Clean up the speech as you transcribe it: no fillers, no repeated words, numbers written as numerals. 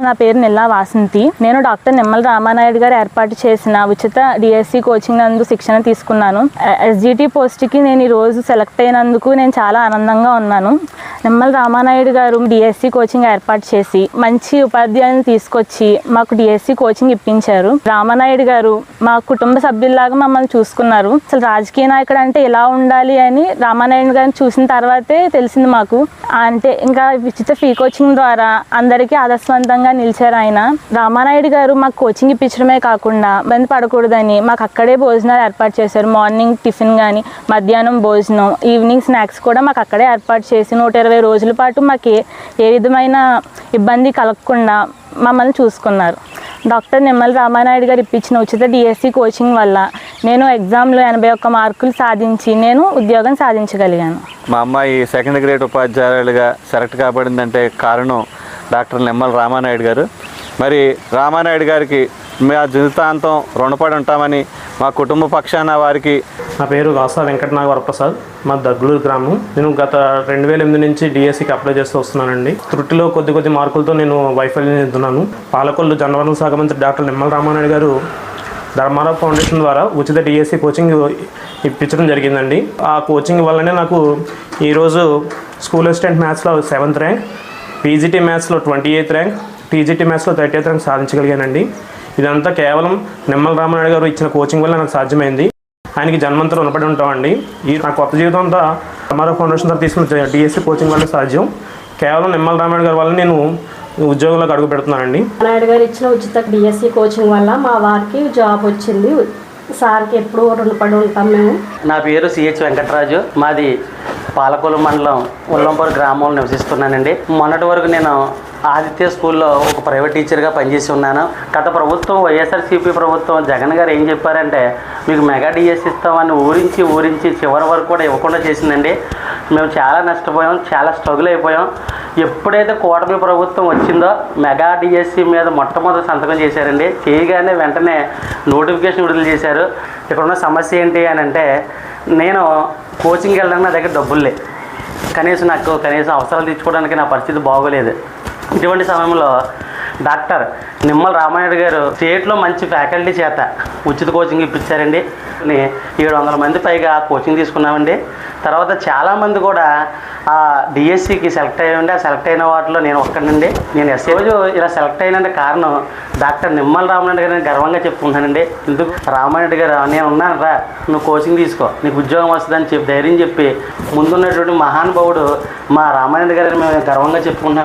నా పేరు నిల్లా వాసంతి. నేను డాక్టర్ నిమ్మల రామానాయుడు గారు ఏర్పాటు చేసిన ఉచిత డిఎస్సి కోచింగ్ నందు శిక్షణ తీసుకున్నాను. ఎస్జిటి పోస్ట్కి నేను ఈరోజు సెలెక్ట్ అయినందుకు నేను చాలా ఆనందంగా ఉన్నాను. నిమ్మల రామానాయుడు గారు డిఎస్సి కోచింగ్ ఏర్పాటు చేసి మంచి ఉపాధ్యాయులను తీసుకొచ్చి మాకు డిఎస్సి కోచింగ్ ఇప్పించారు. రామానాయుడు గారు మా కుటుంబ సభ్యుల్లాగా మమ్మల్ని చూసుకున్నారు. అసలు రాజకీయ నాయకుడు అంటే ఇలా ఉండాలి అని రామానాయుడు గారిని చూసిన తర్వాతే తెలిసింది మాకు. అంటే ఇంకా ఉచిత ఫ్రీ కోచింగ్ ద్వారా అందరికీ ఆదర్శవంతంగా నిలిచారు ఆయన. రామానాయుడు గారు మాకు కోచింగ్ ఇప్పించడమే కాకుండా బంది పడకూడదని మాకు అక్కడే భోజనాలు ఏర్పాటు చేశారు. మార్నింగ్ టిఫిన్ కానీ, మధ్యాహ్నం భోజనం, ఈవినింగ్ స్నాక్స్ కూడా మాకు అక్కడే ఏర్పాటు చేసి 120 రోజుల పాటు మాకు ఏ విధమైన ఇబ్బంది కలగకుండా మమ్మల్ని చూసుకున్నారు. డాక్టర్ నిమ్మల రామానాయుడు గారు ఇప్పించిన ఉచిత డిఎస్సి కోచింగ్ వల్ల నేను ఎగ్జామ్లో 81 మార్కులు సాధించి నేను ఉద్యోగం సాధించగలిగాను. మా అమ్మాయి సెకండ్ గ్రేడ్ ఉపాధ్యాయులుగా సెలెక్ట్ కాబడిందంటే కారణం డాక్టర్ నిమ్మల రామానాయుడు గారు. మరి రామానాయుడు గారికి మా జీవితాంతం రుణపడి ఉంటామని మా కుటుంబ పక్షాన వారికి. నా పేరు వాసా వెంకటనాగ వరప్రసాద్, మా దగ్గలూరు గ్రామం. నేను గత 2008 నుంచి డిఎస్సికి అప్లై చేస్తూ వస్తున్నానండి. త్రుటిలో కొద్ది మార్కులతో నేను వైఫల్యం చెందుతున్నాను. పాలకొల్లు జనవనరుల శాఖ మంత్రి డాక్టర్ నిమ్మల రామానాయుడు గారు ధర్మారావు ఫౌండేషన్ ద్వారా ఉచిత డిఎస్సి కోచింగ్ ఇప్పించడం జరిగిందండి. ఆ కోచింగ్ వల్లనే నాకు ఈరోజు స్కూల్ అసిస్టెంట్ మ్యాథ్స్లో 7th ర్యాంక్, పీజీటీ మ్యాథ్స్లో 28th ర్యాంక్, టీజీటీ మ్యాథ్స్లో 30th ర్యాంక్ సాధించగలిగానండి. ఇదంతా కేవలం నిమ్మల రామానాయుడు గారు ఇచ్చిన కోచింగ్ వల్ల నాకు సాధ్యమైంది. ఆయనకి జన్మంతా రుణపడి ఉంటామండి. నా కొత్త జీవితం అంతా ధర్మారావు ఫౌండేషన్ ద్వారా తీసుకున్న డిఎస్సి కోచింగ్ వల్ల సాధ్యం. కేవలం నిమ్మల రామానాయుడు గారి వల్ల నేను ఉద్యోగంలోకి అడుగు పెడుతున్నానండి. నాయుడు గారు ఇచ్చిన ఉచిత డిఎస్సి కోచింగ్ వల్ల మా వారికి జాబ్ వచ్చింది. సార్కి ఎప్పుడూ రుణపడి ఉంటాం మేము. నా పేరు సిహెచ్ వెంకటరాజు. మాది పాలకొల్లు మండలం ఉల్లంపూర్ గ్రామంలో నివసిస్తున్నానండి. మొన్నటి వరకు నేను ఆదిత్య స్కూల్లో ఒక ప్రైవేట్ టీచర్గా పనిచేసి ఉన్నాను. గత ప్రభుత్వం వైఎస్ఆర్సీపీ ప్రభుత్వం జగన్ గారు ఏం చెప్పారంటే మీకు మెగా డిఎస్సి ఇస్తామని ఊరించి చివరి వరకు కూడా ఇవ్వకుండా చేసిందండి. మేము చాలా నష్టపోయాం, చాలా స్ట్రగుల్ అయిపోయాం. ఎప్పుడైతే కూటమి ప్రభుత్వం వచ్చిందో మెగా డిఎస్సి మీద మొట్టమొదటి సంతకం చేశారండి. చేయగానే వెంటనే నోటిఫికేషన్ విడుదల చేశారు. ఇక్కడ ఉన్న సమస్య ఏంటి అని అంటే నేను కోచింగ్కి వెళ్ళడానికి నా దగ్గర డబ్బులు లేవు. కనీసం అవసరాలు తీర్చుకోవడానికి నా పరిస్థితి బాగోలేదు. ఇటువంటి సమయంలో డాక్టర్ నిమ్మల రామానాయుడు గారు స్టేట్లో మంచి ఫ్యాకల్టీ చేత ఉచిత కోచింగ్ ఇప్పించారండి. 700 మంది పైగా కోచింగ్ తీసుకున్నామండి. తర్వాత చాలామంది కూడా ఆ డిఎస్సికి సెలెక్ట్ అయ్యండి. ఆ సెలెక్ట్ అయిన వాటిలో నేను ఒక్కనండి. నేను రోజు ఇలా సెలెక్ట్ అయిన కారణం డాక్టర్ నిమ్మల రామానాయుడు గారిని గర్వంగా చెప్పుకుంటానండి. ఎందుకు రామానాయుడు గారు నేను ఉన్నాను రా, నువ్వు కోచింగ్ తీసుకో, నీకు ఉద్యోగం వస్తుందని ధైర్యం చెప్పి ముందున్నటువంటి మహానుభావుడు మా రామానాయుడు గారిని మేము గర్వంగా చెప్పుకుంటున్నాం.